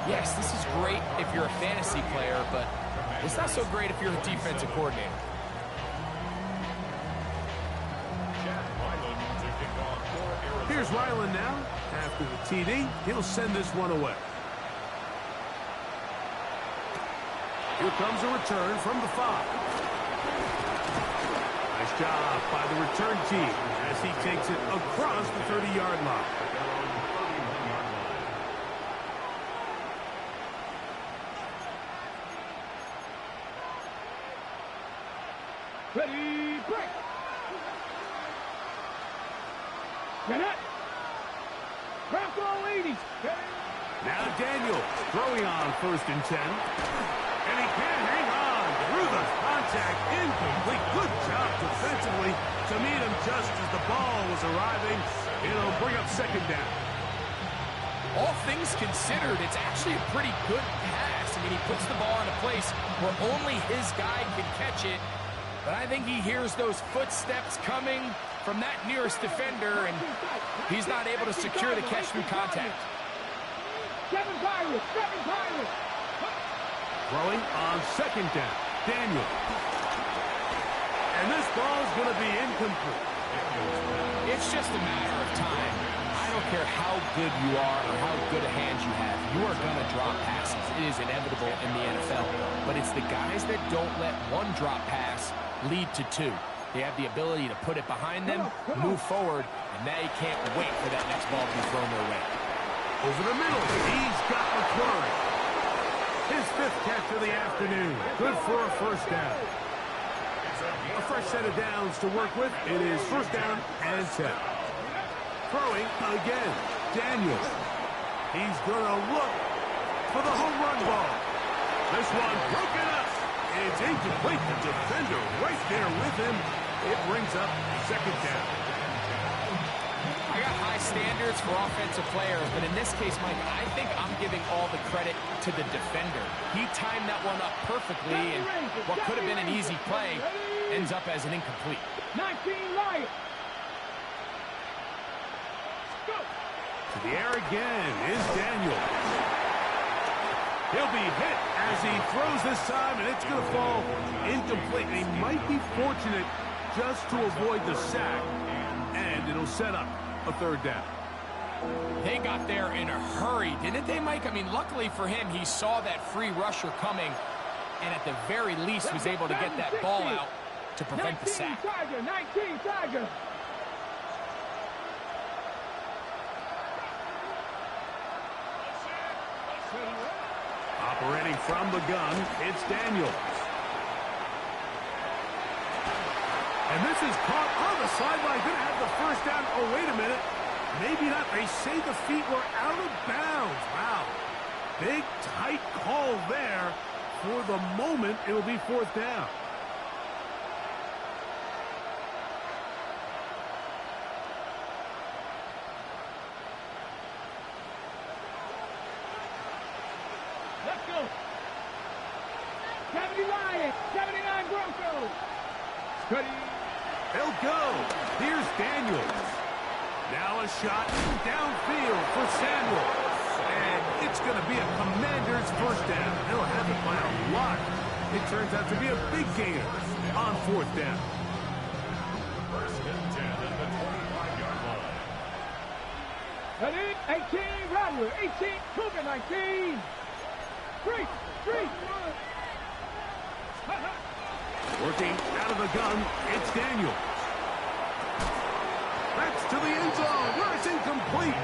yes, this is great if you're a fantasy player, but it's not so great if you're a defensive coordinator. Here's Ryland now. After the TD, he'll send this one away. Here comes a return from the 5. Nice job by the return team as he takes it across the 30-yard line. Ready, break. Get it. Bronco 80. Now Daniels throwing on 1st and 10. And he can't hang on through the contact. Incomplete. Good job defensively to meet him just as the ball was arriving. It'll bring up 2nd down. All things considered, it's actually a pretty good pass. I mean, he puts the ball in a place where only his guy can catch it. But I think he hears those footsteps coming from that nearest defender, and he's not able to secure the catch through contact. 7 Pirates, 7 Pirates. Throwing on 2nd down. Daniel. And this ball's going to be incomplete. It's just a matter of time. I don't care how good you are or how good a hand you have. You are going to drop passes. It is inevitable in the NFL. But it's the guys that don't let one drop pass lead to 2. They have the ability to put it behind them, move forward, and they can't wait for that next ball to be thrown their way. Over the middle, he's got McCrory. His 5th catch of the afternoon. Good for a 1st down. A fresh set of downs to work with. It is 1st down and 10. Throwing again. Daniels. He's going to look for the home run ball. This one broken up. It's incomplete. The defender right there with him. It brings up 2nd down. I got high standards for offensive players, but in this case, Mike, I think I'm giving all the credit to the defender. He timed that one up perfectly, and what could have been an easy play ends up as an incomplete. 19 Lions. Go. To the air again is Daniel. He'll be hit as he throws this time, and it's going to fall incomplete. And he might be fortunate just to avoid the sack, and it'll set up a 3rd down. They got there in a hurry, didn't they, Mike? I mean, luckily for him, he saw that free rusher coming, and at the very least was able to get that ball out to prevent the sack. 19 Tiger. Operating from the gun, it's Daniels. And this is caught on the sideline. Going to have the 1st down. Oh, wait a minute. Maybe not. They say the feet were out of bounds. Wow. Big, tight call there. For the moment, it'll be 4th down. Let's go. 70 Lions, 79 Broncos. Steady. They'll go. Here's Daniels. Now a shot downfield for Samuel. And it's going to be a Commander's 1st down. They'll have it by a lot. It turns out to be a big gainer on 4th down. 1st and 10 at the 25-yard line. Ready? 18 Rattler, 18 Cougar, 19. Street. Working out of the gun, it's Daniels. That's to the end zone, where it's incomplete.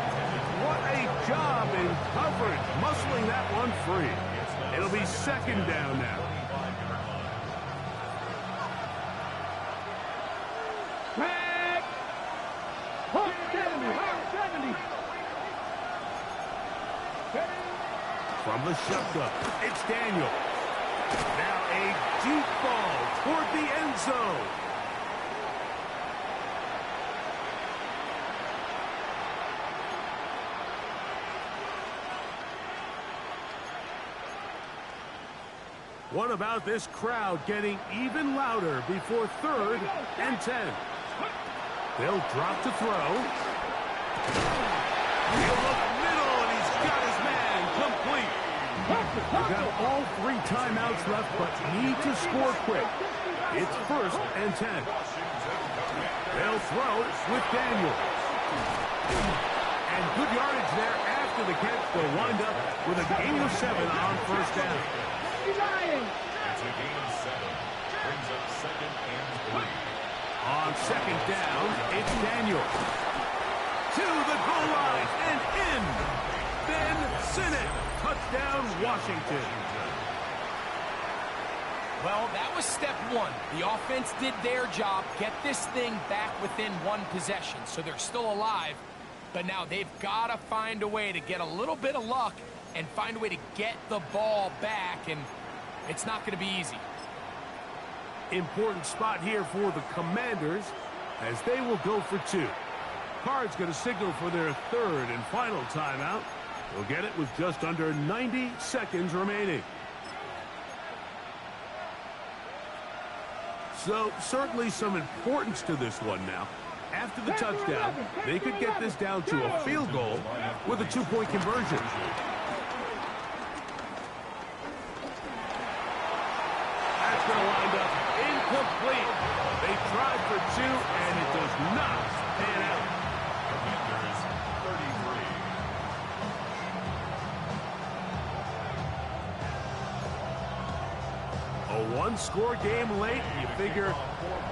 What a job in coverage, muscling that one free. It'll be 2nd down now. Back. 70. From the shotgun, it's Daniel. Now a deep ball toward the end zone. What about this crowd getting even louder before 3rd and 10? They'll drop to throw. He'll look middle, and he's got his man complete. We've got all 3 timeouts left, but need to score quick. It's 1st and 10. They'll throw with Daniel. And good yardage there after the catch. They'll wind up with a gain of 7 on 1st down. It's a gain of 7. Brings up 2nd and 3. On 2nd down, it's Daniel. To the goal line and in. Ben Sinnott. Touchdown, Washington. Well, that was step one. The offense did their job, get this thing back within one possession, so they're still alive. But now they've got to find a way to get a little bit of luck and find a way to get the ball back, and it's not going to be easy. Important spot here for the Commanders as they will go for two. Cards going to signal for their third and final timeout. They'll get it with just under 90 seconds remaining. So certainly some importance to this one now. After the touchdown, they could get this down to a field goal with a two-point conversion. That's going to wind up incomplete. They tried for two, and it does not pan out. Commanders 33. A one-score game late, you figure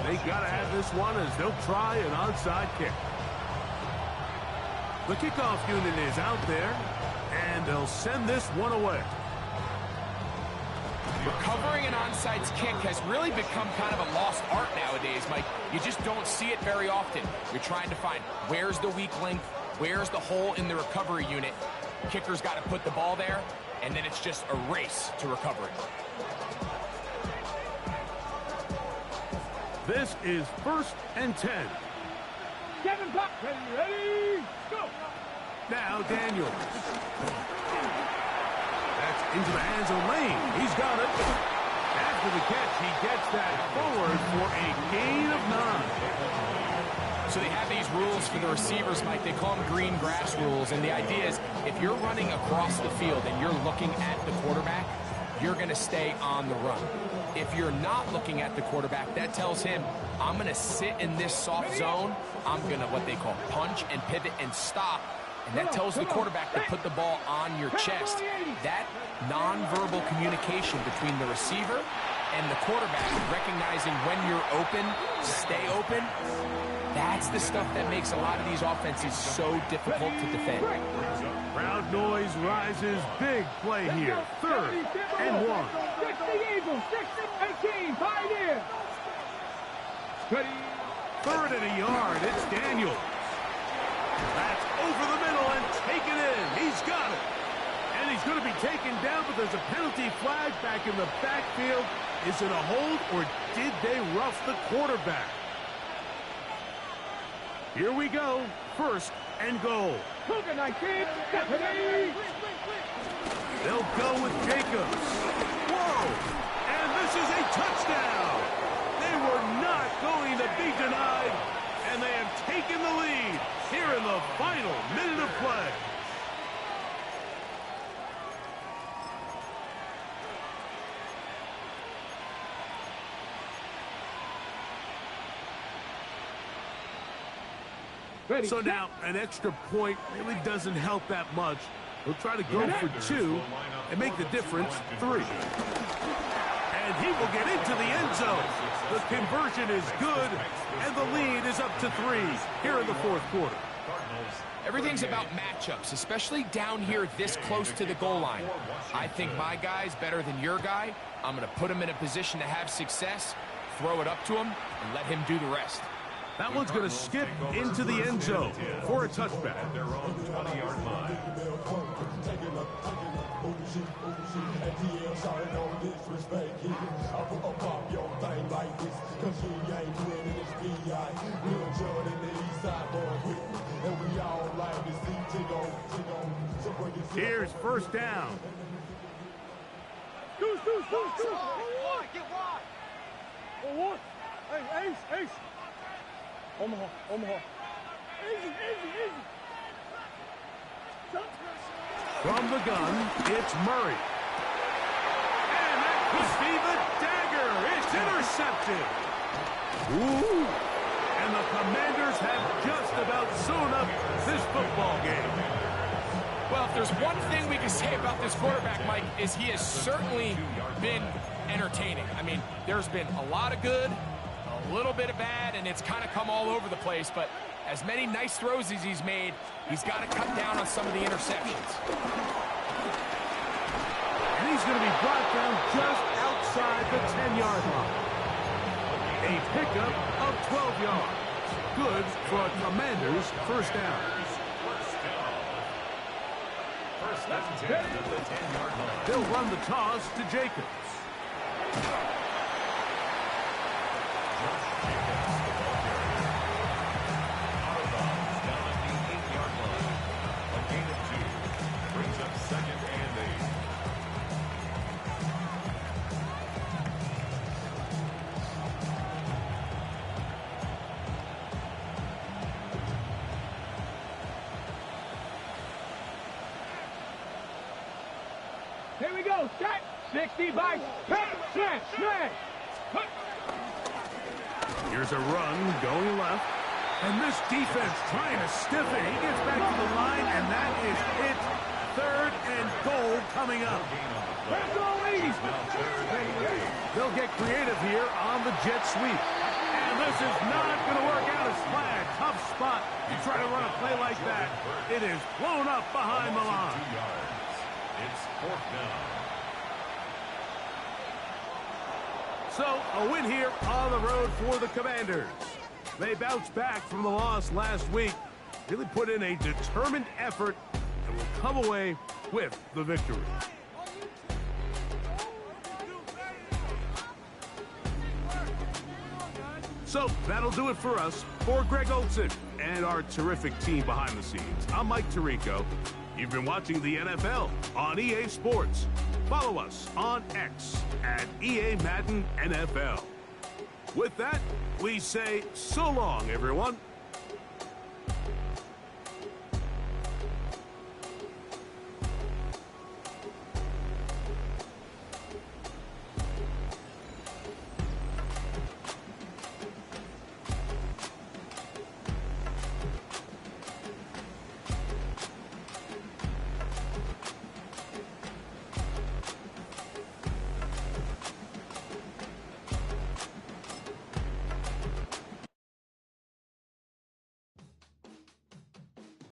they got to have this one as they'll try an onside kick. The kickoff unit is out there, and they'll send this one away. Recovering an onside kick has really become kind of a lost art nowadays, Mike. You just don't see it very often. You're trying to find where's the weak link, where's the hole in the recovery unit. Kicker's got to put the ball there, and then it's just a race to recover it. This is 1st and 10. Kevin Pop, ready, go! Now Daniels. That's into the hands of Lane. He's got it. After the catch, he gets that forward for a gain of 9. So they have these rules for the receivers, Mike. They call them green grass rules. And the idea is if you're running across the field and you're looking at the quarterback, you're going to stay on the run. If you're not looking at the quarterback, that tells him, I'm going to sit in this soft zone. I'm going to what they call punch and pivot and stop. And that tells the quarterback to put the ball on your chest. That nonverbal communication between the receiver and the quarterback, recognizing when you're open, stay open, that's the stuff that makes a lot of these offenses so difficult to defend. Crowd noise rises. Big play here. 3rd and 1. 60 Eagles, 18, pioneer. Ready. 3rd and a yard. It's Daniels. That's over the middle and taken in. He's got it. And he's going to be taken down, but there's a penalty flag back in the backfield. Is it a hold, or did they rough the quarterback? Here we go. 1st and goal. Cougar 19, Stephanie. They'll go with Jacobs. Whoa! And this is a touchdown. They were not going to be denied, and they have taken the lead here in the final minute of play. Ready. So now an extra point really doesn't help that much. He'll try to go for 2 and make the difference 3. And he will get into the end zone. The conversion is good, and the lead is up to 3 here in the 4th quarter. Everything's about matchups, especially down here this close to the goal line. I think my guy's better than your guy. I'm going to put him in a position to have success, throw it up to him, and let him do the rest. That one's going to skip into the end zone for a touchback. At their own 20-yard line. Here's 1st down. Get wide. What? Hey, Ace. Omaha. Easy. From the gun, it's Murray. And that could be the dagger. It's intercepted. Ooh. And the Commanders have just about sewn up this football game. Well, if there's one thing we can say about this quarterback, Mike, is he has certainly been entertaining. I mean, there's been a lot of good, a little bit of bad, and it's kind of come all over the place. But as many nice throws as he's made, he's got to cut down on some of the interceptions. And he's going to be brought down just outside inside the 10-yard line. A pickup of 12 yards. Good for a Commanders first down. First and 10 at the 10-yard line. They'll run the toss to Jacobs. Out of bounds down at the 8-yard line. A gain of 2. Brings up 2nd and 8. Here we go. Set. 60 by smash. Here's a run going left. And this defense trying to stiff it. He gets back to the line, and that is it. 3rd and goal coming up. They'll get creative here on the jet sweep. And this is not going to work out as planned. Tough spot. You try to run a play like that, it is blown up behind the line. 2 yards. It's 4th down. So, a win here on the road for the Commanders. They bounced back from the loss last week, really put in a determined effort, and will come away with the victory. So, that'll do it for us. For Greg Olsen and our terrific team behind the scenes, I'm Mike Tirico. You've been watching the NFL on EA Sports. Follow us on X at EA Madden NFL. With that, we say so long, everyone.